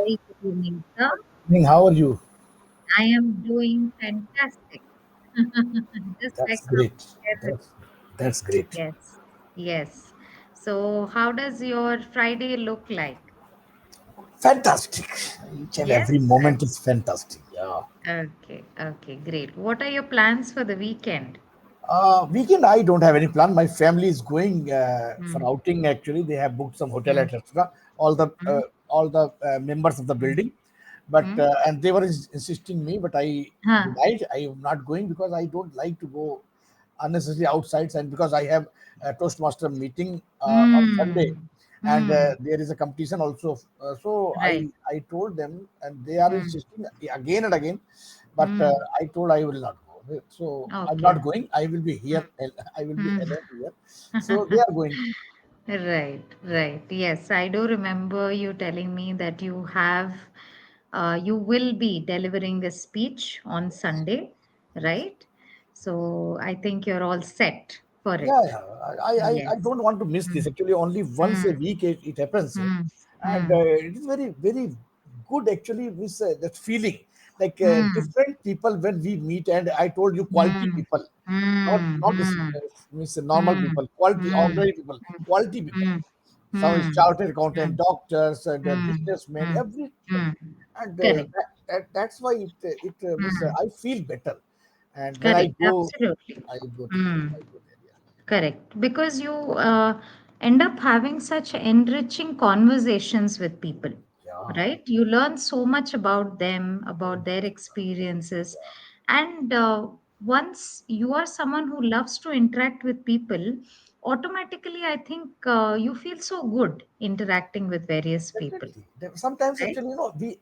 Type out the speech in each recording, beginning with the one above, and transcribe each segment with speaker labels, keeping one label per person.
Speaker 1: very good evening, sir.
Speaker 2: How are you?
Speaker 1: I am doing fantastic. Just like
Speaker 2: That's
Speaker 1: to
Speaker 2: great.
Speaker 1: share with
Speaker 2: That's great.
Speaker 1: yes, yes. So, how does your Friday look like?
Speaker 2: Fantastic. Each and
Speaker 1: Yes.
Speaker 2: every moment is fantastic. Yeah.
Speaker 1: Okay, okay, great. What are your plans for the weekend?
Speaker 2: Weekend, I don't have any plan. My family is going for
Speaker 1: Mm,
Speaker 2: outing. Actually, they have booked some hotel,
Speaker 1: mm,
Speaker 2: etc. All the
Speaker 1: mm,
Speaker 2: members of the
Speaker 1: mm,
Speaker 2: building, but
Speaker 1: mm.
Speaker 2: and they were insisting me, but I
Speaker 1: Huh.
Speaker 2: denied. I am not going because I don't like to go unnecessarily outside, and because I have a Toastmaster meeting on Sunday,
Speaker 1: Mm,
Speaker 2: and
Speaker 1: mm.
Speaker 2: there is a competition also. So
Speaker 1: Right.
Speaker 2: I told them, and they are
Speaker 1: Mm,
Speaker 2: insisting again and again, but
Speaker 1: mm.
Speaker 2: I told I will not go. So I'm
Speaker 1: Okay.
Speaker 2: not going. I will be here. I will be
Speaker 1: Mm,
Speaker 2: alone here. So they
Speaker 1: mm.
Speaker 2: are going.
Speaker 1: Right, right. Yes, I do remember you telling me that you will be delivering a speech on Sunday, right? So I think you're all set for
Speaker 2: Yeah,
Speaker 1: it.
Speaker 2: yeah. I
Speaker 1: Yes.
Speaker 2: don't want to miss this.
Speaker 1: Mm,
Speaker 2: Actually, only once a
Speaker 1: mm,
Speaker 2: week it happens,
Speaker 1: mm,
Speaker 2: and
Speaker 1: mm,
Speaker 2: it is very very good actually. With that feeling, like
Speaker 1: mm,
Speaker 2: different people when we meet, and I told you quality
Speaker 1: mm,
Speaker 2: people,
Speaker 1: mm,
Speaker 2: not this
Speaker 1: mm,
Speaker 2: means normal
Speaker 1: mm,
Speaker 2: people, quality
Speaker 1: mm,
Speaker 2: ordinary people, quality people.
Speaker 1: mm,
Speaker 2: Some is
Speaker 1: mm,
Speaker 2: chartered accountant,
Speaker 1: mm,
Speaker 2: doctors, and
Speaker 1: mm,
Speaker 2: businessmen,
Speaker 1: mm,
Speaker 2: everybody,
Speaker 1: mm.
Speaker 2: and
Speaker 1: Correct.
Speaker 2: that's why it means
Speaker 1: Mm,
Speaker 2: I feel better, and when I
Speaker 1: correct.
Speaker 2: go,
Speaker 1: Absolutely.
Speaker 2: I go to there.
Speaker 1: Mm.
Speaker 2: I go there. Yeah.
Speaker 1: Correct. Because you end up having such enriching conversations with people,
Speaker 2: Yeah.
Speaker 1: right? You learn so much about them, about their experiences. And once you are someone who loves to interact with people, automatically, I think you feel so good interacting with various people,
Speaker 2: Definitely. Sometimes,
Speaker 1: right?
Speaker 2: actually,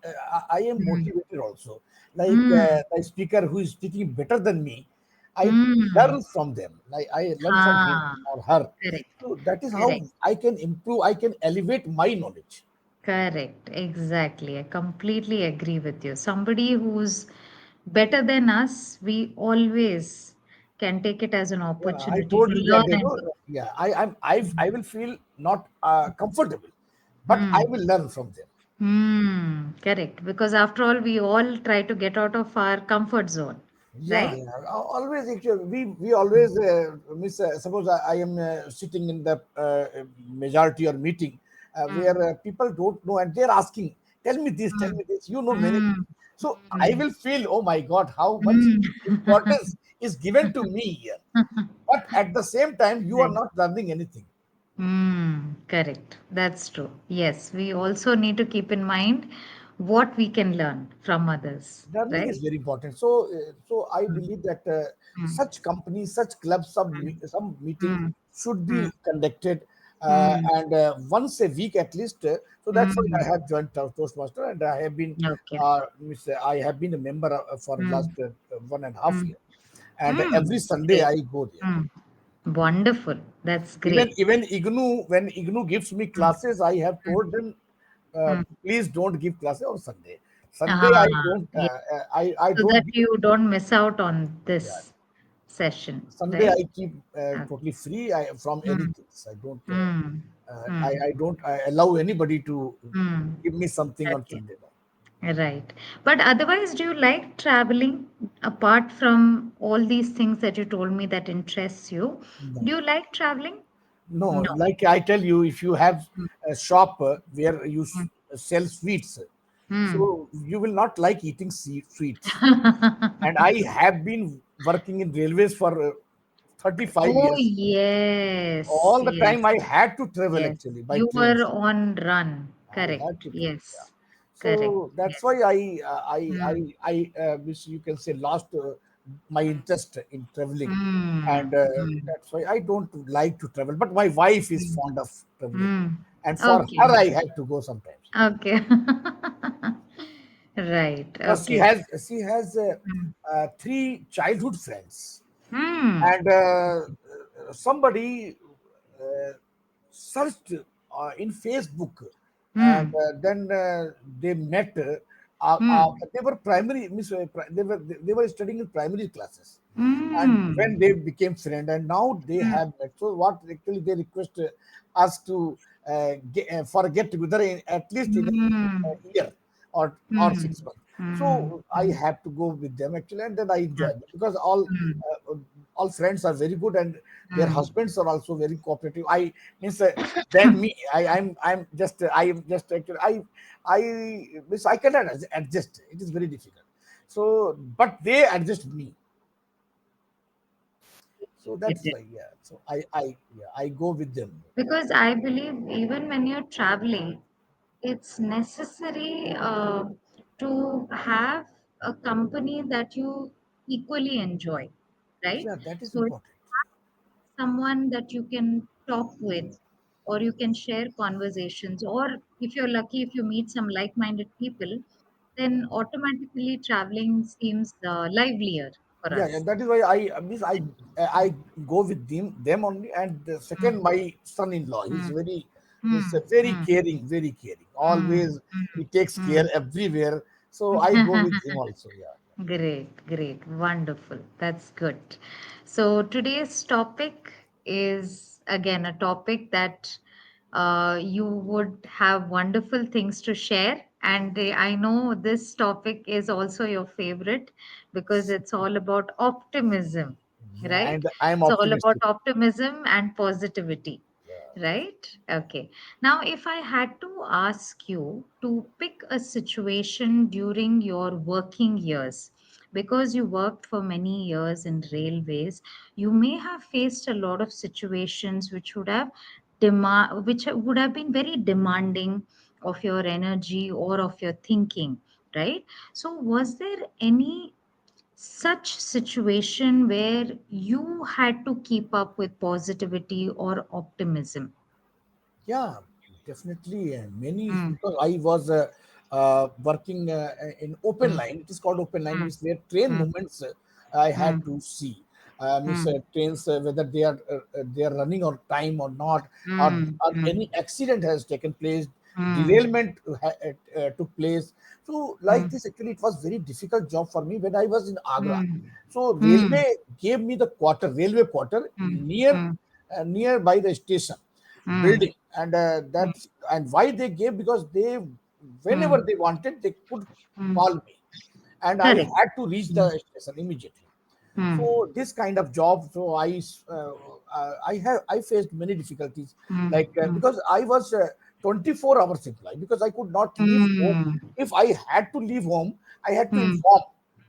Speaker 2: I am
Speaker 1: Mm.
Speaker 2: motivated also. Like
Speaker 1: Mm.
Speaker 2: the speaker who is speaking better than me, I
Speaker 1: Mm.
Speaker 2: learn from them. Like I learn from him
Speaker 1: Ah,
Speaker 2: or her.
Speaker 1: correct.
Speaker 2: So that is how
Speaker 1: Correct.
Speaker 2: I can improve. I can elevate my knowledge.
Speaker 1: Correct, exactly. I completely agree with you. Somebody who's better than us, we always can take it as an
Speaker 2: Yeah, I
Speaker 1: opportunity to
Speaker 2: told you that
Speaker 1: learn and grow.
Speaker 2: yeah, I will feel not comfortable, but I
Speaker 1: Hmm.
Speaker 2: will learn from them.
Speaker 1: Hmm. Correct. Because after all, we all try to get out of our comfort zone,
Speaker 2: Yeah,
Speaker 1: right?
Speaker 2: yeah. Always, actually, we always miss. Suppose I am sitting in the majority or meeting where
Speaker 1: Hmm.
Speaker 2: people don't know, and they're asking, tell
Speaker 1: Hmm.
Speaker 2: me this. You know many
Speaker 1: Hmm.
Speaker 2: things." So I
Speaker 1: Hmm.
Speaker 2: will feel, oh my God, how much
Speaker 1: Hmm.
Speaker 2: importance is given to me here. But at the same time, you are
Speaker 1: Right.
Speaker 2: not learning anything.
Speaker 1: Correct. That's true. Yes, we also need to keep in mind what we can learn from others,
Speaker 2: Learning is
Speaker 1: right?
Speaker 2: very important. So I
Speaker 1: Mm,
Speaker 2: believe that
Speaker 1: mm,
Speaker 2: such companies, such clubs,
Speaker 1: mm,
Speaker 2: some meetings
Speaker 1: mm,
Speaker 2: should
Speaker 1: mm,
Speaker 2: be conducted,
Speaker 1: mm,
Speaker 2: and once a week at least. So that's why I
Speaker 1: mm.
Speaker 2: have joined Toastmaster, and
Speaker 1: Okay.
Speaker 2: I have been a member for the last
Speaker 1: Mm,
Speaker 2: 1.5 years,
Speaker 1: mm,
Speaker 2: and every Sunday
Speaker 1: Great.
Speaker 2: I go there.
Speaker 1: Mm. Wonderful. That's
Speaker 2: Even
Speaker 1: great.
Speaker 2: even IGNU, when IGNU gives me
Speaker 1: Mm,
Speaker 2: classes, I have
Speaker 1: mm,
Speaker 2: told them,
Speaker 1: mm.
Speaker 2: please don't give classes on Sunday. Sunday
Speaker 1: Ah,
Speaker 2: I don't
Speaker 1: yeah.
Speaker 2: I
Speaker 1: So that
Speaker 2: don't give.
Speaker 1: you don't miss out on
Speaker 2: Yeah.
Speaker 1: this session,
Speaker 2: Sunday
Speaker 1: right?
Speaker 2: I keep totally free from
Speaker 1: Mm,
Speaker 2: anything. I don't.
Speaker 1: mm, mm,
Speaker 2: I don't allow anybody to
Speaker 1: mm.
Speaker 2: give me something on
Speaker 1: Okay.
Speaker 2: Sunday. No.
Speaker 1: Right. But otherwise, do you like traveling apart from all these things that you told me that interests you?
Speaker 2: No.
Speaker 1: Do you like traveling?
Speaker 2: No,
Speaker 1: No.
Speaker 2: like I tell you, if you have
Speaker 1: Mm,
Speaker 2: a shop where you sell sweets,
Speaker 1: mm.
Speaker 2: so you will not like eating sweets. And I have been working in railways for 35
Speaker 1: Oh,
Speaker 2: years.
Speaker 1: yes.
Speaker 2: All the time
Speaker 1: Yes.
Speaker 2: I had to travel
Speaker 1: Yes.
Speaker 2: actually by
Speaker 1: You were
Speaker 2: trains.
Speaker 1: on run.
Speaker 2: I had
Speaker 1: Correct.
Speaker 2: to travel. Yeah.
Speaker 1: Yes. Correct.
Speaker 2: So that's
Speaker 1: Yes.
Speaker 2: why
Speaker 1: Mm,
Speaker 2: which you can say lost my interest in traveling,
Speaker 1: mm,
Speaker 2: and
Speaker 1: mm,
Speaker 2: that's why I don't like to travel. But my wife is
Speaker 1: mm,
Speaker 2: fond of traveling,
Speaker 1: mm.
Speaker 2: and for
Speaker 1: Okay.
Speaker 2: her I have to go sometimes.
Speaker 1: Okay. Right.
Speaker 2: Because
Speaker 1: Okay.
Speaker 2: she has
Speaker 1: Mm.
Speaker 2: three childhood friends,
Speaker 1: Hmm.
Speaker 2: and somebody uh, searched in Facebook, and
Speaker 1: Hmm.
Speaker 2: then they met.
Speaker 1: Hmm.
Speaker 2: They were primary, they were studying in primary classes, and when
Speaker 1: Hmm.
Speaker 2: they became friend, and now they
Speaker 1: Hmm.
Speaker 2: have met. So what actually they request us to for a get together at least in a
Speaker 1: Hmm.
Speaker 2: year. or
Speaker 1: mm,
Speaker 2: 6 months.
Speaker 1: mm,
Speaker 2: So I have to go with them actually, and then I enjoy
Speaker 1: mm,
Speaker 2: them because
Speaker 1: mm,
Speaker 2: all friends are very good, and their
Speaker 1: mm.
Speaker 2: husbands are also very cooperative. I means than me. I am just actually I means I cannot adjust. It is very difficult. So, but they adjust me. So
Speaker 1: Get
Speaker 2: that's
Speaker 1: it.
Speaker 2: why, yeah. So I go with them.
Speaker 1: Because I believe even when you're traveling, it's necessary to have a company that you equally enjoy, right?
Speaker 2: Yeah, that is
Speaker 1: So
Speaker 2: important.
Speaker 1: someone that you can talk with, or you can share conversations, or if you're lucky, if you meet some like-minded people, then automatically traveling seems livelier for
Speaker 2: Yeah, yeah,
Speaker 1: us.
Speaker 2: that is why I go with them only. And the second,
Speaker 1: Mm,
Speaker 2: my son-in-law, he's
Speaker 1: mm,
Speaker 2: very
Speaker 1: mm,
Speaker 2: caring, very caring.
Speaker 1: mm,
Speaker 2: Always he
Speaker 1: mm,
Speaker 2: takes care
Speaker 1: mm,
Speaker 2: everywhere. So I go with him also. Yeah,
Speaker 1: Great, great, wonderful. That's good. So today's topic is again a topic that you would have wonderful things to share. And I know this topic is also your favorite because it's all about optimism,
Speaker 2: yeah,
Speaker 1: right?
Speaker 2: and I'm
Speaker 1: It's all about
Speaker 2: optimistic.
Speaker 1: optimism and positivity,
Speaker 2: Yeah,
Speaker 1: right? Okay. Now, if I had to ask you to pick a situation during your working years, because you worked for many years in railways, you may have faced a lot of situations which which would have been very demanding of your energy or of your thinking, right? So was there any such situation where you had to keep up with positivity or optimism?
Speaker 2: yeah, definitely. Many,
Speaker 1: Mm,
Speaker 2: because I was working in open
Speaker 1: mm,
Speaker 2: line. It is called open line.
Speaker 1: mm,
Speaker 2: Means where train
Speaker 1: mm,
Speaker 2: movements I had
Speaker 1: mm,
Speaker 2: to see. Means
Speaker 1: mm,
Speaker 2: trains whether they are running on time or not,
Speaker 1: mm,
Speaker 2: or
Speaker 1: mm,
Speaker 2: any accident has taken place,
Speaker 1: mm,
Speaker 2: derailment took place. So like
Speaker 1: mm,
Speaker 2: this, actually, it was very difficult job for me when I was in Agra.
Speaker 1: mm,
Speaker 2: So
Speaker 1: mm,
Speaker 2: railway gave me the railway quarter
Speaker 1: mm,
Speaker 2: near by the station
Speaker 1: mm,
Speaker 2: building. And and why they gave, because they, whenever
Speaker 1: mm,
Speaker 2: they wanted, they could
Speaker 1: mm.
Speaker 2: call me, and I
Speaker 1: Correct.
Speaker 2: had to reach the
Speaker 1: Mm,
Speaker 2: station immediately.
Speaker 1: mm,
Speaker 2: So this kind of job, so I faced many difficulties,
Speaker 1: mm,
Speaker 2: like
Speaker 1: mm,
Speaker 2: because I was 24 hours employee, because I could not leave home.
Speaker 1: mm,
Speaker 2: If I had to leave home, I had to
Speaker 1: mm,
Speaker 2: inform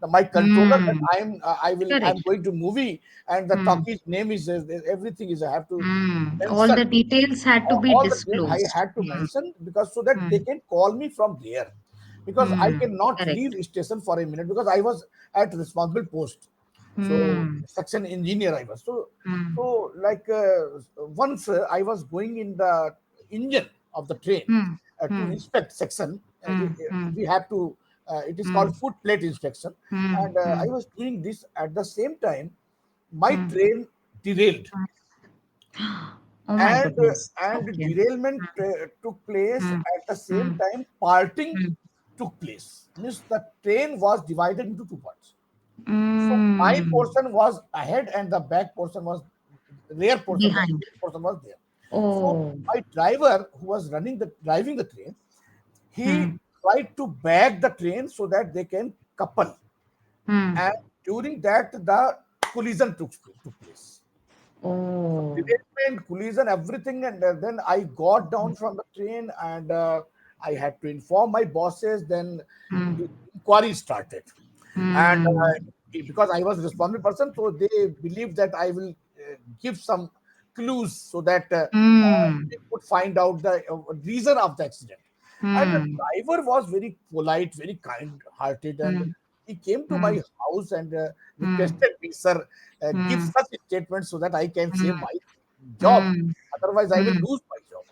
Speaker 2: my controller that
Speaker 1: mm.
Speaker 2: I'm
Speaker 1: Correct.
Speaker 2: going to movie, and the
Speaker 1: Mm,
Speaker 2: talkie's name is everything is I have to
Speaker 1: mm. All
Speaker 2: mention.
Speaker 1: the details had to be
Speaker 2: All the date I
Speaker 1: disclosed.
Speaker 2: had to mention, because so that they
Speaker 1: Mm,
Speaker 2: can call me from there, because I
Speaker 1: mm,
Speaker 2: cannot
Speaker 1: correct.
Speaker 2: leave station for a minute, because I was at responsible post. So
Speaker 1: Mm,
Speaker 2: section engineer I was. So
Speaker 1: mm,
Speaker 2: so like once I was going in the engine of the train
Speaker 1: mm,
Speaker 2: to
Speaker 1: mm,
Speaker 2: inspect section.
Speaker 1: mm, mm,
Speaker 2: We have to. It is called
Speaker 1: mm,
Speaker 2: foot plate inspection,
Speaker 1: mm,
Speaker 2: and I
Speaker 1: mm,
Speaker 2: was doing this at the same time. My
Speaker 1: mm,
Speaker 2: train derailed,
Speaker 1: mm. Oh my goodness.
Speaker 2: and
Speaker 1: Okay.
Speaker 2: derailment took place
Speaker 1: Mm,
Speaker 2: at the same
Speaker 1: mm,
Speaker 2: time. Parting
Speaker 1: mm,
Speaker 2: took place, means the train was divided into two parts. So my
Speaker 1: mm.
Speaker 2: portion was ahead, and the back portion was, rear portion was,
Speaker 1: Behind.
Speaker 2: there. So
Speaker 1: Oh.
Speaker 2: my driver, who was driving the train, he
Speaker 1: Mm,
Speaker 2: tried to back the train so that they can couple,
Speaker 1: mm.
Speaker 2: and during that the collision took place. So
Speaker 1: Oh.
Speaker 2: derailment, collision, everything, and then I got down from the train, and I had to inform my bosses. Then the
Speaker 1: Mm,
Speaker 2: inquiry started, and
Speaker 1: mm,
Speaker 2: because I was responsible person, so they believed that I will give some clues so that
Speaker 1: mm,
Speaker 2: they could find out the reason of the accident. And the
Speaker 1: mm,
Speaker 2: driver was very polite, very kind-hearted, and
Speaker 1: mm,
Speaker 2: he came to my
Speaker 1: mm,
Speaker 2: house and
Speaker 1: mm,
Speaker 2: requested me, sir, give
Speaker 1: mm,
Speaker 2: such statements so that I can save
Speaker 1: mm,
Speaker 2: my job.
Speaker 1: mm,
Speaker 2: Otherwise, I will
Speaker 1: mm,
Speaker 2: lose my job.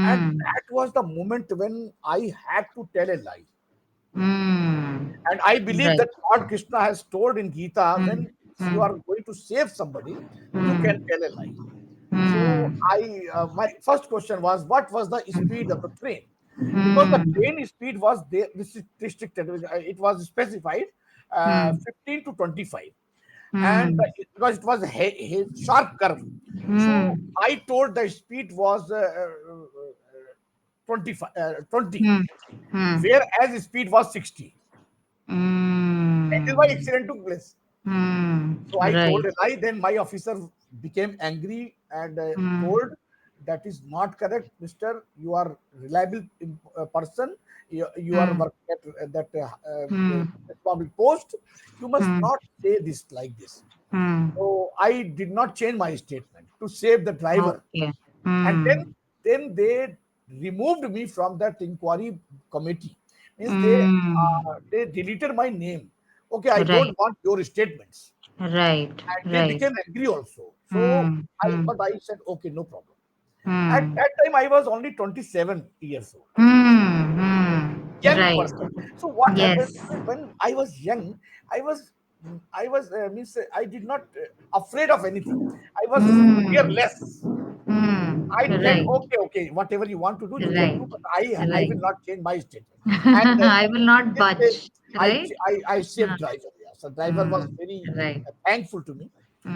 Speaker 2: And
Speaker 1: mm,
Speaker 2: that was the moment when I had to tell a lie.
Speaker 1: mm.
Speaker 2: And I believe
Speaker 1: Right.
Speaker 2: that Lord Krishna has told in Gita,
Speaker 1: Mm,
Speaker 2: when you are
Speaker 1: mm,
Speaker 2: going to save somebody, you can
Speaker 1: mm,
Speaker 2: tell a lie. So
Speaker 1: mm,
Speaker 2: my first question was, what was the speed of the train? Because the
Speaker 1: mm,
Speaker 2: train speed was there, restricted. It was specified
Speaker 1: mm,
Speaker 2: 15 to 25, and
Speaker 1: mm,
Speaker 2: because it was a sharp curve. So
Speaker 1: mm,
Speaker 2: I told the speed was 25, 20,
Speaker 1: Hmm. Hmm.
Speaker 2: whereas speed was 60. That is why
Speaker 1: Hmm.
Speaker 2: accident took place.
Speaker 1: Hmm.
Speaker 2: So I told
Speaker 1: Right.
Speaker 2: a lie. Then my officer became angry and
Speaker 1: Hmm.
Speaker 2: told, "That is not correct, Mister. You are reliable person. You are
Speaker 1: Hmm.
Speaker 2: working at that
Speaker 1: Hmm.
Speaker 2: public post. You must
Speaker 1: Hmm.
Speaker 2: not say this like this."
Speaker 1: Hmm.
Speaker 2: So I did not change my statement to save the driver.
Speaker 1: Okay.
Speaker 2: And
Speaker 1: Hmm.
Speaker 2: then they removed me from that inquiry committee. Means
Speaker 1: Hmm.
Speaker 2: they deleted my name. Okay, I don't
Speaker 1: Right.
Speaker 2: want your statements,
Speaker 1: Right.
Speaker 2: and they
Speaker 1: Right.
Speaker 2: became angry also. So
Speaker 1: Hmm.
Speaker 2: I,
Speaker 1: Hmm.
Speaker 2: but I said, okay, no problem. At
Speaker 1: Hmm.
Speaker 2: that time, I was only 27 years old,
Speaker 1: Hmm. Hmm.
Speaker 2: young
Speaker 1: Right.
Speaker 2: person. So what happened
Speaker 1: Yes.
Speaker 2: when I was young? I was, means I did not afraid of anything. I was
Speaker 1: Hmm.
Speaker 2: fearless.
Speaker 1: Hmm.
Speaker 2: I said,
Speaker 1: Right.
Speaker 2: okay, okay, whatever you want to do, you can
Speaker 1: Right.
Speaker 2: do, but I
Speaker 1: Right.
Speaker 2: will not change my statement. And
Speaker 1: I will not
Speaker 2: this,
Speaker 1: budge. Right.
Speaker 2: I
Speaker 1: Uh,
Speaker 2: saved driver. Yeah, so driver was
Speaker 1: hmm.
Speaker 2: very
Speaker 1: Right.
Speaker 2: thankful to me.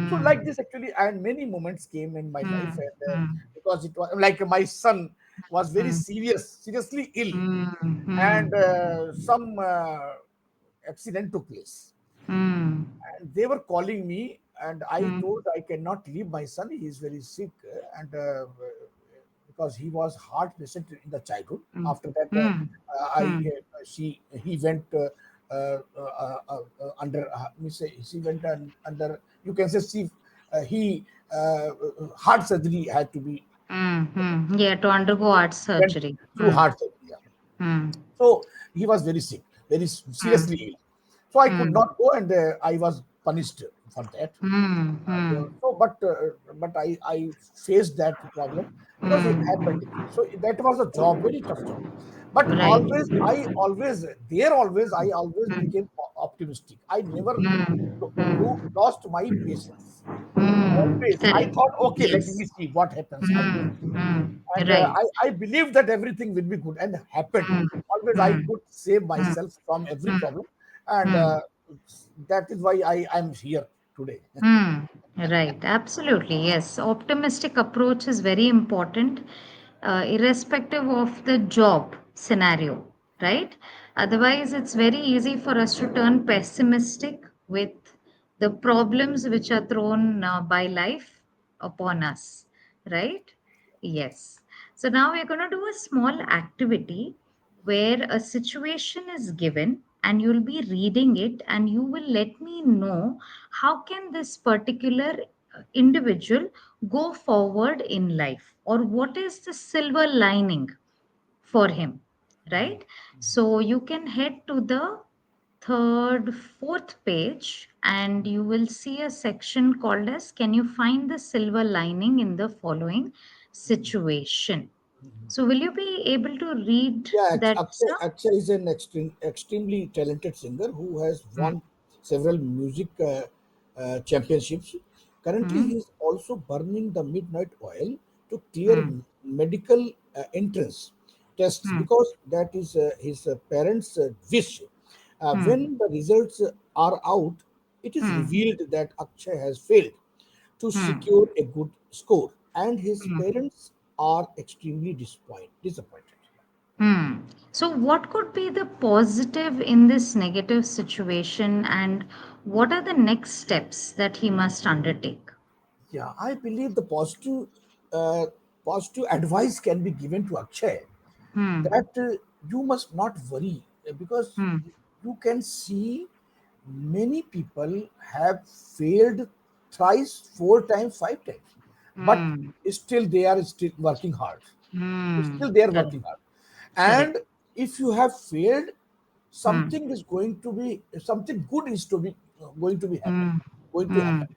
Speaker 2: So like
Speaker 1: Hmm.
Speaker 2: this actually, and many moments came in my life,
Speaker 1: Hmm.
Speaker 2: and
Speaker 1: Hmm.
Speaker 2: because it was like my son was very
Speaker 1: Hmm.
Speaker 2: seriously ill,
Speaker 1: Hmm. Hmm.
Speaker 2: and some accident took place,
Speaker 1: Hmm.
Speaker 2: and they were calling me, and I
Speaker 1: Hmm.
Speaker 2: told I cannot leave my son. He is very sick, and because he was heart patient in the childhood.
Speaker 1: Hmm.
Speaker 2: After that,
Speaker 1: Hmm.
Speaker 2: I
Speaker 1: Hmm.
Speaker 2: she he went under. Means she went under. You can say he heart surgery had to be
Speaker 1: Hmm. Hmm. Yeah, to undergo art
Speaker 2: went
Speaker 1: surgery.
Speaker 2: through
Speaker 1: Hmm.
Speaker 2: heart surgery. Yeah.
Speaker 1: Hmm.
Speaker 2: So he was very sick, very seriously
Speaker 1: Hmm.
Speaker 2: ill. So I could
Speaker 1: Hmm.
Speaker 2: not go, and I was punished for that.
Speaker 1: Hmm.
Speaker 2: And,
Speaker 1: Hmm.
Speaker 2: but I faced that problem because it
Speaker 1: Hmm.
Speaker 2: happened. So that was a job, very tough job. But
Speaker 1: Right.
Speaker 2: I always
Speaker 1: Hmm.
Speaker 2: became optimistic. I never
Speaker 1: Hmm. Hmm.
Speaker 2: lost my patience.
Speaker 1: Hmm.
Speaker 2: Always, I
Speaker 1: Correct.
Speaker 2: thought, okay, let
Speaker 1: Yes.
Speaker 2: me see what happens. I will
Speaker 1: Hmm.
Speaker 2: see.
Speaker 1: Hmm.
Speaker 2: And
Speaker 1: Right.
Speaker 2: I believe that everything will be good, and happened.
Speaker 1: Hmm.
Speaker 2: Always, I
Speaker 1: Hmm.
Speaker 2: could save
Speaker 1: Hmm.
Speaker 2: myself from every
Speaker 1: Hmm.
Speaker 2: problem, and
Speaker 1: Hmm.
Speaker 2: that is why I am here today.
Speaker 1: Hmm. Right. Absolutely. Yes. Optimistic approach is very important, irrespective of the job scenario, right? Otherwise, it's very easy for us to turn pessimistic with the problems which are thrown by life upon us, right? Yes. So now we're going to do a small activity where a situation is given and you'll be reading it and you will let me know how can this particular individual go forward in life or what is the silver lining for him, right? So you can head to the third fourth page and you will see a section called as can you find the silver lining in the following situation. So will you be able to read
Speaker 2: Yeah,
Speaker 1: that, sir?
Speaker 2: Akshay is an extremely talented singer who has
Speaker 1: Hmm.
Speaker 2: won several music championships. Currently,
Speaker 1: Hmm.
Speaker 2: he is also burning the midnight oil to clear
Speaker 1: Hmm.
Speaker 2: medical entrance tests
Speaker 1: Hmm.
Speaker 2: because that is his parents' wish.
Speaker 1: Hmm.
Speaker 2: When the results are out, it is
Speaker 1: Hmm.
Speaker 2: revealed that Akshay has failed to
Speaker 1: Hmm.
Speaker 2: secure a good score, and his
Speaker 1: Hmm.
Speaker 2: parents are extremely disappointed.
Speaker 1: Hmm. So, what could be the positive in this negative situation, and what are the next steps that he must undertake?
Speaker 2: Yeah, I believe the uh, positive advice can be given to Akshay
Speaker 1: Hmm.
Speaker 2: that you must not worry because
Speaker 1: Hmm.
Speaker 2: you can see many people have failed thrice, four times, five times, but
Speaker 1: Hmm.
Speaker 2: still they are still working hard.
Speaker 1: Hmm.
Speaker 2: Still they are
Speaker 1: Correct.
Speaker 2: working hard,
Speaker 1: Correct.
Speaker 2: and if you have failed,
Speaker 1: Hmm.
Speaker 2: something is going to be something good is to be going to be happen
Speaker 1: Hmm.
Speaker 2: going to
Speaker 1: Hmm.
Speaker 2: happen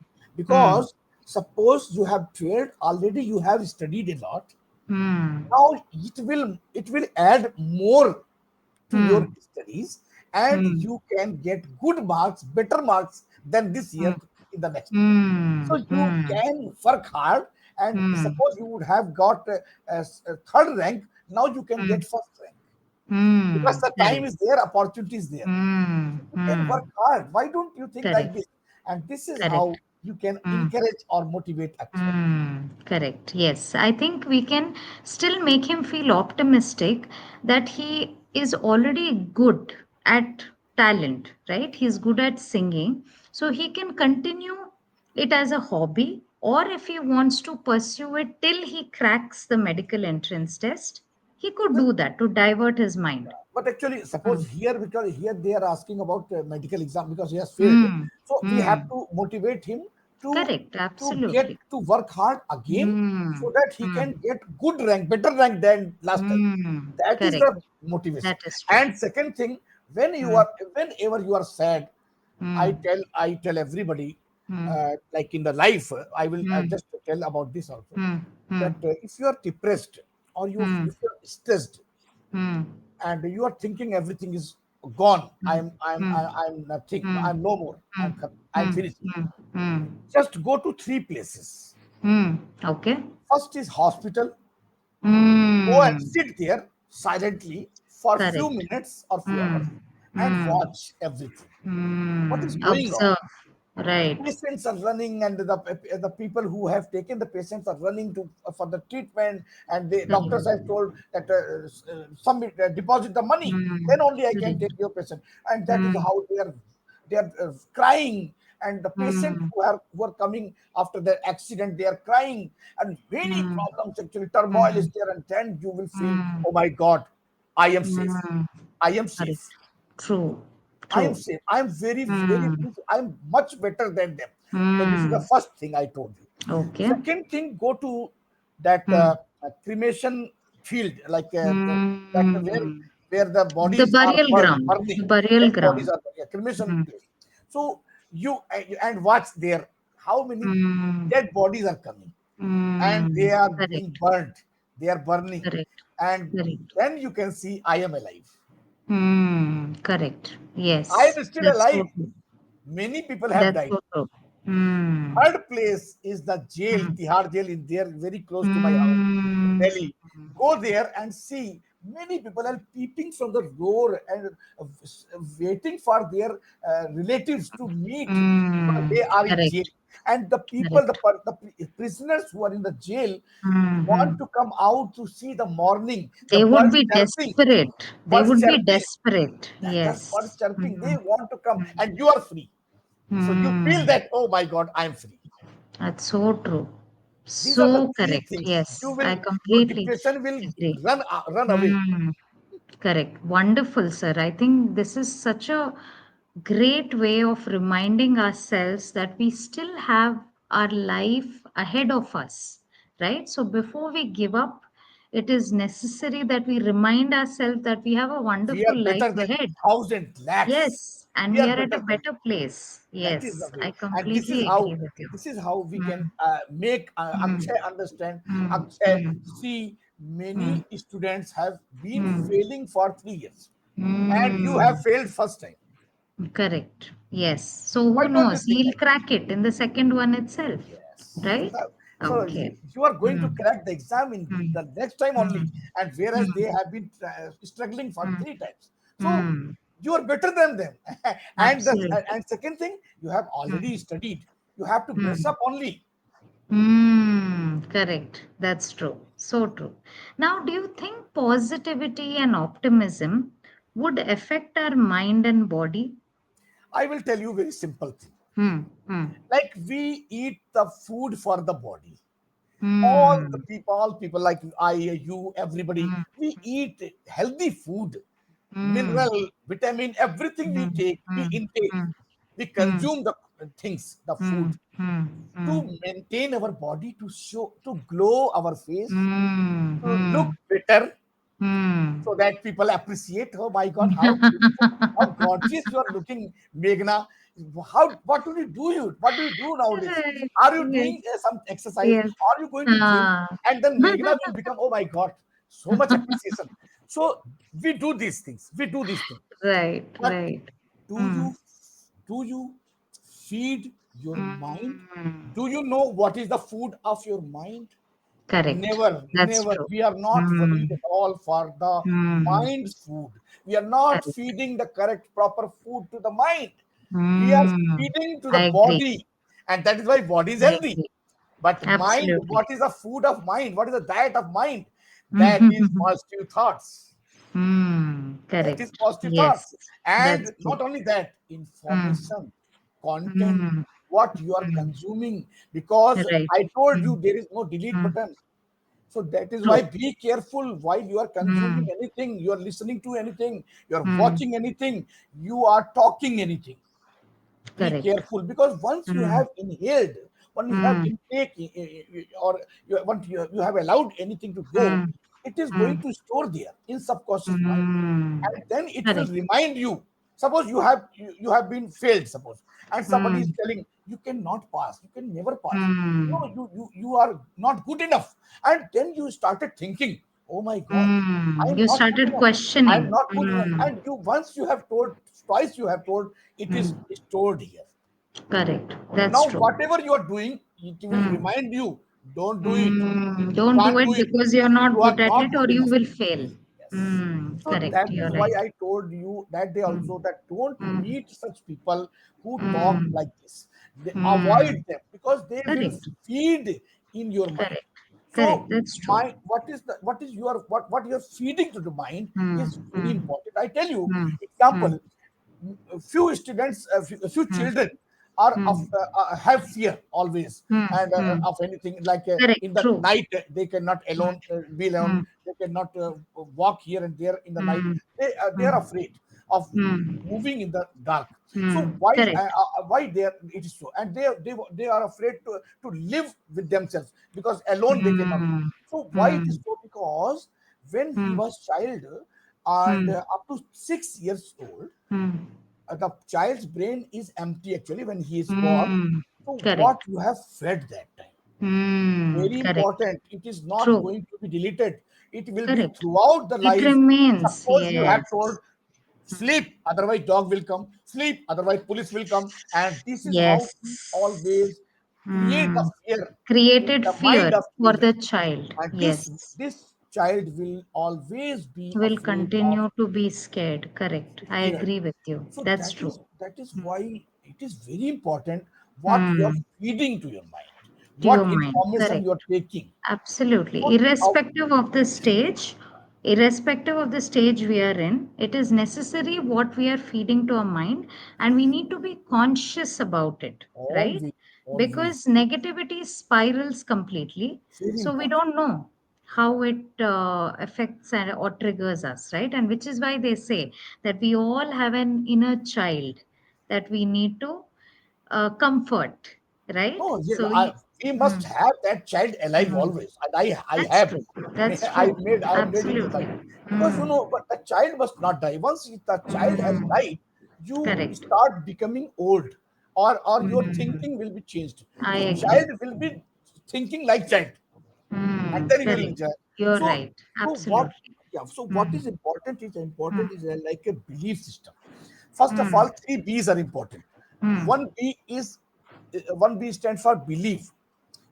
Speaker 1: Hmm.
Speaker 2: because suppose you have failed already, you have studied a lot.
Speaker 1: Hmm.
Speaker 2: Now it will add more to your
Speaker 1: Hmm.
Speaker 2: studies, and
Speaker 1: Hmm.
Speaker 2: you can get good marks, better marks than this
Speaker 1: Hmm.
Speaker 2: year in the next year.
Speaker 1: Hmm.
Speaker 2: So you
Speaker 1: Hmm.
Speaker 2: can work hard, and
Speaker 1: Hmm.
Speaker 2: suppose you would have got a third rank, now you can
Speaker 1: Hmm.
Speaker 2: get first rank because
Speaker 1: Hmm.
Speaker 2: the time
Speaker 1: Correct.
Speaker 2: is there, opportunity is there.
Speaker 1: Hmm.
Speaker 2: So you can
Speaker 1: Hmm.
Speaker 2: work hard. Why don't you think like
Speaker 1: Correct.
Speaker 2: this? And this is
Speaker 1: Correct.
Speaker 2: how. you can
Speaker 1: mm.
Speaker 2: encourage or motivate Akshay.
Speaker 1: Correct. Yes. I think we can still make him feel optimistic that he is already good at talent, right? He's good at singing. So he can continue it as a hobby, or if he wants to pursue it till he cracks the medical entrance test, he could do that to divert his mind.
Speaker 2: But actually, suppose
Speaker 1: Mm.
Speaker 2: here, because here they are asking about medical exam because he has failed.
Speaker 1: Mm.
Speaker 2: So we have
Speaker 1: Mm.
Speaker 2: to motivate him
Speaker 1: Correct.
Speaker 2: to get
Speaker 1: Absolutely.
Speaker 2: to work hard again, so
Speaker 1: Mm.
Speaker 2: that he
Speaker 1: Mm.
Speaker 2: can get good rank, better rank than last time. That is
Speaker 1: Correct.
Speaker 2: the motivation.
Speaker 1: That is true.
Speaker 2: And second thing, when you
Speaker 1: Mm.
Speaker 2: are, whenever you are sad,
Speaker 1: Mm.
Speaker 2: I tell everybody,
Speaker 1: Mm.
Speaker 2: like in the life, I will
Speaker 1: Mm.
Speaker 2: just tell about this also,
Speaker 1: Mm. Mm.
Speaker 2: that if you are depressed, or you
Speaker 1: Mm.
Speaker 2: if you are stressed,
Speaker 1: Mm.
Speaker 2: and you are thinking everything is gone,
Speaker 1: Mm. Mm.
Speaker 2: I'm nothing,
Speaker 1: Mm.
Speaker 2: I'm no more,
Speaker 1: Mm.
Speaker 2: I'm
Speaker 1: Mm.
Speaker 2: finished.
Speaker 1: Mm. Mm.
Speaker 2: Just go to three places.
Speaker 1: Mm. Okay.
Speaker 2: First is hospital. Go and
Speaker 1: Mm.
Speaker 2: sit there silently for few
Speaker 1: Correct.
Speaker 2: minutes or few hours,
Speaker 1: Mm.
Speaker 2: and
Speaker 1: Mm.
Speaker 2: watch everything. What is
Speaker 1: Mm.
Speaker 2: going on?
Speaker 1: Observe. Right.
Speaker 2: Patients are running, and the people who have taken the patients are running to for the treatment, and the doctors
Speaker 1: Correct.
Speaker 2: have told that submit, deposit the money, then
Speaker 1: Mm.
Speaker 2: only I can take
Speaker 1: Correct.
Speaker 2: your patient. And that is
Speaker 1: Mm.
Speaker 2: how they are crying. And the patients
Speaker 1: Mm.
Speaker 2: who are coming after the accident, they are crying, and many
Speaker 1: Mm.
Speaker 2: problems, actually turmoil is
Speaker 1: Mm.
Speaker 2: there, and then you will feel,
Speaker 1: Mm.
Speaker 2: oh my God, I am safe.
Speaker 1: Mm.
Speaker 2: I am safe.
Speaker 1: Correct. True.
Speaker 2: I am
Speaker 1: True.
Speaker 2: safe. I am very, very,
Speaker 1: Mm.
Speaker 2: I'm much better than them. So this is the
Speaker 1: Mm.
Speaker 2: first thing I told you.
Speaker 1: Okay.
Speaker 2: Second thing, go to that
Speaker 1: Mm.
Speaker 2: cremation field, like that
Speaker 1: Mm.
Speaker 2: where the
Speaker 1: The
Speaker 2: bodies are
Speaker 1: burial ground. The
Speaker 2: burning,
Speaker 1: burial
Speaker 2: dead bodies
Speaker 1: ground.
Speaker 2: are burning, cremation
Speaker 1: Mm.
Speaker 2: place. So you and watch there how many
Speaker 1: Mm.
Speaker 2: dead bodies are coming, and they
Speaker 1: Mm.
Speaker 2: are being
Speaker 1: Correct.
Speaker 2: burnt. They are burning,
Speaker 1: Correct.
Speaker 2: and
Speaker 1: Correct.
Speaker 2: then you can see I am alive.
Speaker 1: Correct.
Speaker 2: I
Speaker 1: Yes.
Speaker 2: am still
Speaker 1: That's so
Speaker 2: alive.
Speaker 1: true.
Speaker 2: Many people have
Speaker 1: That's
Speaker 2: died.
Speaker 1: so true. Mm.
Speaker 2: Third place is the jail,
Speaker 1: Mm.
Speaker 2: Tihar jail is there, very close to my house in
Speaker 1: Mm.
Speaker 2: Delhi. Go there and see. Many people are peeping from the door and waiting for their relatives to meet, because they are in jail.
Speaker 1: Correct.
Speaker 2: And the people,
Speaker 1: Correct.
Speaker 2: the prisoners who are in the jail, want
Speaker 1: Mm-hmm.
Speaker 2: to come out to see the morning, the
Speaker 1: They would
Speaker 2: birds
Speaker 1: be
Speaker 2: chirping,
Speaker 1: desperate. They
Speaker 2: birds
Speaker 1: would be
Speaker 2: chirping,
Speaker 1: desperate.
Speaker 2: the birds
Speaker 1: Yes.
Speaker 2: chirping. They
Speaker 1: Mm-hmm.
Speaker 2: want to come, and you are free. So you feel
Speaker 1: Mm.
Speaker 2: that, oh my God, I am free.
Speaker 1: That's so true.
Speaker 2: These are the
Speaker 1: So
Speaker 2: three
Speaker 1: correct.
Speaker 2: things. You
Speaker 1: Yes, I
Speaker 2: will, your
Speaker 1: completely
Speaker 2: depression will
Speaker 1: agree.
Speaker 2: run away.
Speaker 1: Mm. Correct. Wonderful, sir. I think this is such a great way of reminding ourselves that we still have our life ahead of us, right? So before we give up, it is necessary that we remind ourselves that we have a
Speaker 2: We
Speaker 1: wonderful
Speaker 2: are
Speaker 1: life
Speaker 2: better than
Speaker 1: ahead.
Speaker 2: thousand lakhs.
Speaker 1: Yes, and
Speaker 2: We
Speaker 1: we
Speaker 2: are
Speaker 1: are at a
Speaker 2: better than,
Speaker 1: better place.
Speaker 2: that is the
Speaker 1: Yes,
Speaker 2: way.
Speaker 1: I
Speaker 2: And
Speaker 1: completely agree with you.
Speaker 2: this is how we can
Speaker 1: Mm,
Speaker 2: make
Speaker 1: mm,
Speaker 2: Akshay understand.
Speaker 1: mm,
Speaker 2: Akshay,
Speaker 1: mm,
Speaker 2: see,
Speaker 1: mm,
Speaker 2: many students have been
Speaker 1: mm,
Speaker 2: failing for 3 years, and you have
Speaker 1: mm.
Speaker 2: failed first time.
Speaker 1: Correct. Yes. So
Speaker 2: Why
Speaker 1: who
Speaker 2: don't you
Speaker 1: knows?
Speaker 2: think
Speaker 1: He'll
Speaker 2: like
Speaker 1: crack it in the second one itself,
Speaker 2: yes?
Speaker 1: right?
Speaker 2: So
Speaker 1: Okay.
Speaker 2: you are going to
Speaker 1: Mm,
Speaker 2: crack the exam in
Speaker 1: mm,
Speaker 2: the next time
Speaker 1: mm,
Speaker 2: only, and whereas they
Speaker 1: mm,
Speaker 2: have been struggling for
Speaker 1: mm,
Speaker 2: 3 times. So
Speaker 1: mm.
Speaker 2: you are better than them.
Speaker 1: Absolutely.
Speaker 2: And second thing, you have already
Speaker 1: Mm,
Speaker 2: studied. You have to brush
Speaker 1: mm.
Speaker 2: up only.
Speaker 1: Correct. That's true. So true. Now, do you think positivity and optimism would affect our mind and body?
Speaker 2: I will tell you very simple thing.
Speaker 1: Hmm. Hmm.
Speaker 2: Like we eat the food for the body.
Speaker 1: Hmm.
Speaker 2: All people like I, you, everybody,
Speaker 1: Hmm.
Speaker 2: we eat healthy food,
Speaker 1: Hmm.
Speaker 2: mineral, vitamin, everything we
Speaker 1: Hmm.
Speaker 2: take, we
Speaker 1: Hmm.
Speaker 2: intake,
Speaker 1: Hmm.
Speaker 2: we
Speaker 1: Hmm.
Speaker 2: consume the things, the
Speaker 1: Hmm.
Speaker 2: food,
Speaker 1: Hmm. Hmm.
Speaker 2: to maintain our body, to show, to glow our face,
Speaker 1: Hmm.
Speaker 2: to look
Speaker 1: Hmm.
Speaker 2: better,
Speaker 1: Hmm.
Speaker 2: so that people appreciate. Oh my God, how beautiful, how gorgeous you are looking, Meghna. How, what do you do? What do you do nowadays?
Speaker 1: Right.
Speaker 2: Are you
Speaker 1: Yes.
Speaker 2: doing some exercise?
Speaker 1: Yes.
Speaker 2: Are you going to gym?
Speaker 1: Ah.
Speaker 2: And then Meghna will become, oh my God, so much appreciation. So we do these things. We do these things.
Speaker 1: Right.
Speaker 2: But
Speaker 1: Right.
Speaker 2: do
Speaker 1: Hmm.
Speaker 2: you feed your mind?
Speaker 1: Hmm.
Speaker 2: Do you know what is the food of your mind?
Speaker 1: Correct.
Speaker 2: Never,
Speaker 1: That's
Speaker 2: never.
Speaker 1: true.
Speaker 2: We are not
Speaker 1: Hmm.
Speaker 2: worried at all for the
Speaker 1: Hmm.
Speaker 2: mind's food. We are not
Speaker 1: Correct.
Speaker 2: feeding the correct, proper food to the mind. We are
Speaker 1: Hmm.
Speaker 2: feeding to the
Speaker 1: I agree.
Speaker 2: body. and that is why body is
Speaker 1: I
Speaker 2: healthy.
Speaker 1: agree.
Speaker 2: But mind,
Speaker 1: Absolutely.
Speaker 2: what is the food of mind? What is the diet of mind? That is positive thoughts. That is
Speaker 1: Correct.
Speaker 2: positive thoughts.
Speaker 1: Yes, that's
Speaker 2: And
Speaker 1: true.
Speaker 2: not only that,
Speaker 1: Mm,
Speaker 2: information, content,
Speaker 1: mm,
Speaker 2: what you are
Speaker 1: mm.
Speaker 2: consuming. Because
Speaker 1: Right.
Speaker 2: I told
Speaker 1: Mm,
Speaker 2: you there is no delete
Speaker 1: mm.
Speaker 2: button. So that is why
Speaker 1: True.
Speaker 2: be careful while you are consuming
Speaker 1: Mm,
Speaker 2: anything, you are listening to anything, you are
Speaker 1: mm.
Speaker 2: watching anything, you are talking anything. Be
Speaker 1: Correct.
Speaker 2: careful, because once you
Speaker 1: Mm,
Speaker 2: have inhaled, when you have
Speaker 1: mm,
Speaker 2: intake, or once you have allowed anything to go,
Speaker 1: mm,
Speaker 2: it is going
Speaker 1: mm,
Speaker 2: to store there in subconscious mind,
Speaker 1: mm.
Speaker 2: and then it will
Speaker 1: Correct.
Speaker 2: remind you. Suppose you have been failed, suppose, and somebody is
Speaker 1: Mm,
Speaker 2: telling you cannot pass, you can never pass, no,
Speaker 1: mm,
Speaker 2: you are not good enough, and then you started thinking, oh my god, I
Speaker 1: mm.
Speaker 2: am
Speaker 1: You
Speaker 2: not good
Speaker 1: started
Speaker 2: enough, I am
Speaker 1: questioning.
Speaker 2: not good enough.
Speaker 1: Mm,
Speaker 2: And you, once you have told, twice you have told, it is
Speaker 1: mm.
Speaker 2: stored here.
Speaker 1: Correct. That's
Speaker 2: Now
Speaker 1: true.
Speaker 2: whatever you are doing, it will
Speaker 1: Mm.
Speaker 2: remind you, don't do it,
Speaker 1: Mm.
Speaker 2: you
Speaker 1: Don't do
Speaker 2: can't
Speaker 1: it
Speaker 2: do it,
Speaker 1: because you're not
Speaker 2: you are
Speaker 1: good at
Speaker 2: not
Speaker 1: it or
Speaker 2: good
Speaker 1: you
Speaker 2: enough.
Speaker 1: will fail.
Speaker 2: Yes.
Speaker 1: Mm.
Speaker 2: So
Speaker 1: Correct.
Speaker 2: that is
Speaker 1: You're
Speaker 2: why
Speaker 1: right.
Speaker 2: I told you that day
Speaker 1: Mm.
Speaker 2: also, that don't
Speaker 1: Mm.
Speaker 2: meet such people who talk
Speaker 1: Mm.
Speaker 2: like this. They
Speaker 1: Mm.
Speaker 2: avoid them, because they will
Speaker 1: Correct.
Speaker 2: feed in your mind.
Speaker 1: Correct. Correct.
Speaker 2: So
Speaker 1: That's true.
Speaker 2: my, what is your, what you're feeding to the mind
Speaker 1: Mm.
Speaker 2: is very
Speaker 1: Mm.
Speaker 2: important. I tell you,
Speaker 1: Mm. Mm.
Speaker 2: example, few students, few
Speaker 1: Mm.
Speaker 2: children are of,
Speaker 1: Mm.
Speaker 2: have fear always,
Speaker 1: Mm.
Speaker 2: and
Speaker 1: Mm.
Speaker 2: of anything, like
Speaker 1: Correct.
Speaker 2: in the
Speaker 1: True.
Speaker 2: night, they cannot
Speaker 1: Mm.
Speaker 2: alone, be alone,
Speaker 1: Mm.
Speaker 2: they cannot walk here and there in the night,
Speaker 1: Mm.
Speaker 2: they are
Speaker 1: Mm.
Speaker 2: afraid of
Speaker 1: Mm.
Speaker 2: moving in the dark. So
Speaker 1: Mm. Correct.
Speaker 2: why they are, it is so, and they are afraid to live with themselves, because alone they cannot.
Speaker 1: Mm.
Speaker 2: So why it is
Speaker 1: Mm.
Speaker 2: so? Because when he
Speaker 1: Mm.
Speaker 2: was child, and
Speaker 1: Mm.
Speaker 2: up to 6 years old,
Speaker 1: Mm.
Speaker 2: the child's brain is empty actually when he is born.
Speaker 1: Mm.
Speaker 2: So what
Speaker 1: Correct.
Speaker 2: you have fed that time,
Speaker 1: Mm.
Speaker 2: very
Speaker 1: Correct.
Speaker 2: important, it is not
Speaker 1: True.
Speaker 2: going to be deleted, it will be
Speaker 1: Correct.
Speaker 2: throughout the
Speaker 1: It
Speaker 2: life.
Speaker 1: remains.
Speaker 2: Suppose you have
Speaker 1: Yes.
Speaker 2: told, sleep, otherwise dog will come, sleep, otherwise police will come, and this is how
Speaker 1: Yes.
Speaker 2: he always create a
Speaker 1: Mm.
Speaker 2: fear in
Speaker 1: Created
Speaker 2: the mind
Speaker 1: fear
Speaker 2: of
Speaker 1: for
Speaker 2: children.
Speaker 1: the child.
Speaker 2: And
Speaker 1: Yes.
Speaker 2: this child will always be
Speaker 1: Will
Speaker 2: afraid of
Speaker 1: continue to be scared. Correct. I
Speaker 2: fear.
Speaker 1: agree with you.
Speaker 2: So
Speaker 1: That's true.
Speaker 2: that is why it is very important what you are
Speaker 1: Hmm.
Speaker 2: feeding to your mind,
Speaker 1: To your
Speaker 2: what
Speaker 1: mind.
Speaker 2: information
Speaker 1: Correct.
Speaker 2: you are taking.
Speaker 1: Absolutely.
Speaker 2: So
Speaker 1: Irrespective of the stage we are in, it is necessary what we are feeding to our mind, and we need to be conscious about it, right?
Speaker 2: always, always,
Speaker 1: Because negativity spirals completely,
Speaker 2: very
Speaker 1: so we
Speaker 2: important.
Speaker 1: don't know how it affects or triggers us, right? And which is why they say that we all have an inner child that we need to comfort, right?
Speaker 2: Oh, yeah,
Speaker 1: So we,
Speaker 2: we must
Speaker 1: mm,
Speaker 2: have that child alive
Speaker 1: mm.
Speaker 2: always, and I
Speaker 1: That's
Speaker 2: have.
Speaker 1: true. That's
Speaker 2: I
Speaker 1: true.
Speaker 2: I have made it
Speaker 1: Absolutely.
Speaker 2: alive, because
Speaker 1: Mm.
Speaker 2: but the child must not die. Once the child has
Speaker 1: Mm.
Speaker 2: died, you
Speaker 1: Correct.
Speaker 2: start becoming old, or your
Speaker 1: Mm.
Speaker 2: thinking will be changed.
Speaker 1: I
Speaker 2: So
Speaker 1: agree.
Speaker 2: child will be thinking like child, and
Speaker 1: Mm.
Speaker 2: then you will
Speaker 1: Correct.
Speaker 2: enjoy.
Speaker 1: You're
Speaker 2: So
Speaker 1: right.
Speaker 2: what?
Speaker 1: Absolutely.
Speaker 2: Yeah. So what
Speaker 1: Mm.
Speaker 2: is important is
Speaker 1: Mm.
Speaker 2: like a belief system. First of
Speaker 1: Mm.
Speaker 2: all, three B's are important.
Speaker 1: Mm.
Speaker 2: One B is one B stands for belief.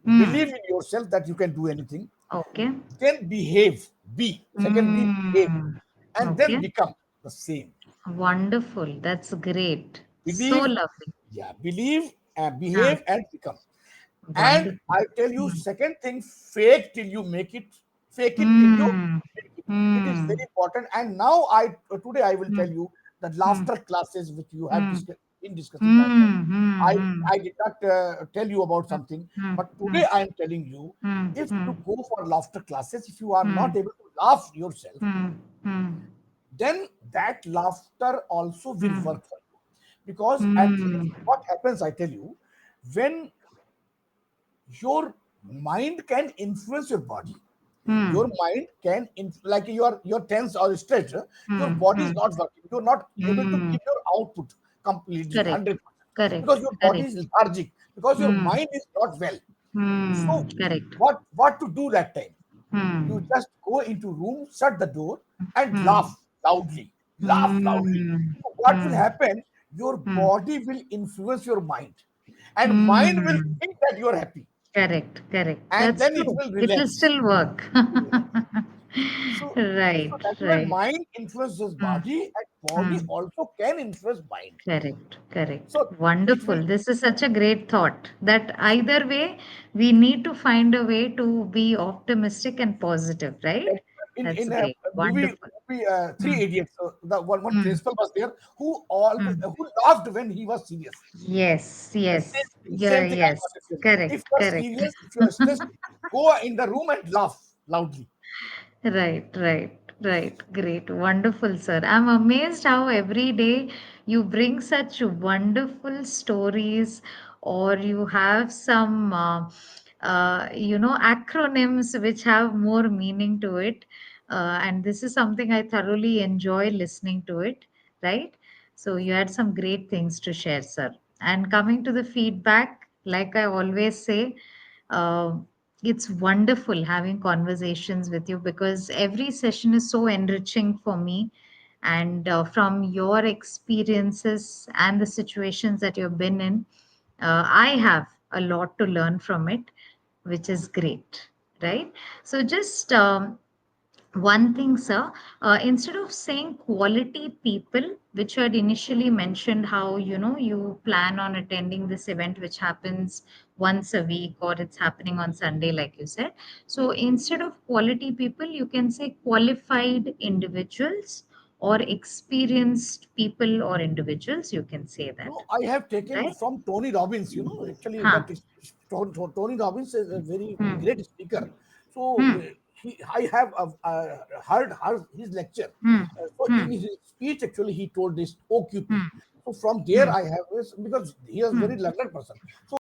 Speaker 1: Mm.
Speaker 2: Believe in yourself that you can do anything.
Speaker 1: Okay.
Speaker 2: Then behave. B. Second B, behave,
Speaker 1: Mm.
Speaker 2: and then
Speaker 1: Okay.
Speaker 2: become the same.
Speaker 1: Wonderful. That's great. So
Speaker 2: Believe,
Speaker 1: lovely.
Speaker 2: yeah, believe,
Speaker 1: Ah,
Speaker 2: behave, and become. And
Speaker 1: wonderful.
Speaker 2: I tell you,
Speaker 1: Mm.
Speaker 2: second thing, fake till you make it. Fake it till you
Speaker 1: Mm.
Speaker 2: make it. It is
Speaker 1: Mm.
Speaker 2: very important. And now today I will tell
Speaker 1: Mm.
Speaker 2: you the
Speaker 1: Mm.
Speaker 2: laughter classes which you have
Speaker 1: Mm.
Speaker 2: been discussing that time.
Speaker 1: Mm.
Speaker 2: I
Speaker 1: Mm.
Speaker 2: I did not tell you about
Speaker 1: Mm.
Speaker 2: something,
Speaker 1: Mm.
Speaker 2: but today
Speaker 1: Mm.
Speaker 2: I am telling you,
Speaker 1: Mm.
Speaker 2: if you
Speaker 1: Mm.
Speaker 2: go for laughter classes, if you are not
Speaker 1: Mm.
Speaker 2: able to laugh yourself,
Speaker 1: Mm. Mm.
Speaker 2: then that laughter also will
Speaker 1: Mm.
Speaker 2: work for you. Because
Speaker 1: Mm.
Speaker 2: what happens, I tell you, when your mind can influence your body, your
Speaker 1: Mm.
Speaker 2: mind can like you're tense or stressed, your
Speaker 1: Mm.
Speaker 2: body is
Speaker 1: Mm.
Speaker 2: not working, you're not able to
Speaker 1: Mm.
Speaker 2: give your output completely
Speaker 1: Correct.
Speaker 2: 100%, because
Speaker 1: Correct.
Speaker 2: your body
Speaker 1: Correct.
Speaker 2: is lethargic, because your
Speaker 1: Mm.
Speaker 2: mind is not well. So
Speaker 1: Correct.
Speaker 2: what to do that time? You
Speaker 1: Mm.
Speaker 2: just go into room, shut the door, and
Speaker 1: Mm.
Speaker 2: loudly. Laugh loudly.
Speaker 1: Mm.
Speaker 2: So what will
Speaker 1: Mm.
Speaker 2: happen? Your
Speaker 1: Mm.
Speaker 2: body will influence your mind, and mind will
Speaker 1: Mm.
Speaker 2: think that you are happy,
Speaker 1: Correct. Correct.
Speaker 2: and
Speaker 1: That's
Speaker 2: then it
Speaker 1: true.
Speaker 2: will
Speaker 1: It will
Speaker 2: relax.
Speaker 1: still work.
Speaker 2: So,
Speaker 1: Right.
Speaker 2: so that is why
Speaker 1: Right.
Speaker 2: mind influences
Speaker 1: Mm.
Speaker 2: body, body
Speaker 1: Hmm.
Speaker 2: also can influence mind.
Speaker 1: Correct, correct.
Speaker 2: So if we
Speaker 1: Wonderful. This is such a great thought that either way, we need to find a way to be optimistic and positive, right? That's
Speaker 2: in a
Speaker 1: great.
Speaker 2: movie,
Speaker 1: Wonderful.
Speaker 2: Three
Speaker 1: Hmm.
Speaker 2: Idiots, the one
Speaker 1: Hmm.
Speaker 2: principal was there who always
Speaker 1: Hmm.
Speaker 2: who laughed when he was serious.
Speaker 1: Yes,
Speaker 2: The
Speaker 1: yes. Yeah,
Speaker 2: same thing I
Speaker 1: yes.
Speaker 2: want to tell. If
Speaker 1: Correct,
Speaker 2: you are
Speaker 1: correct.
Speaker 2: serious, if you are stressed, go in the room and laugh loudly.
Speaker 1: Right, right, right. Great. Wonderful, sir. I'm amazed how every day you bring such wonderful stories, or you have some, acronyms which have more meaning to it. And this is something I thoroughly enjoy listening to it, right? So you had some great things to share, sir. And coming to the feedback, like I always say, uh, it's wonderful having conversations with you because every session is so enriching for me. And from your experiences and the situations that you've been in, I have a lot to learn from it, which is great, right? So, just one thing, sir, instead of saying quality people, which you had initially mentioned, how you plan on attending this event, which happens once a week, or it's happening on Sunday, like you said. So instead of quality people, you can say qualified individuals or experienced people or individuals. You can say that,
Speaker 2: No, I have taken
Speaker 1: right?
Speaker 2: from Tony Robbins. Actually,
Speaker 1: Huh.
Speaker 2: Tony Robbins is a very
Speaker 1: Hmm.
Speaker 2: great speaker. So
Speaker 1: Hmm.
Speaker 2: I have heard his lecture.
Speaker 1: Hmm.
Speaker 2: So
Speaker 1: Hmm.
Speaker 2: in his speech, actually, he told this OQP.
Speaker 1: Hmm.
Speaker 2: So from there,
Speaker 1: Hmm.
Speaker 2: I have this because he is
Speaker 1: Hmm.
Speaker 2: very learned person. So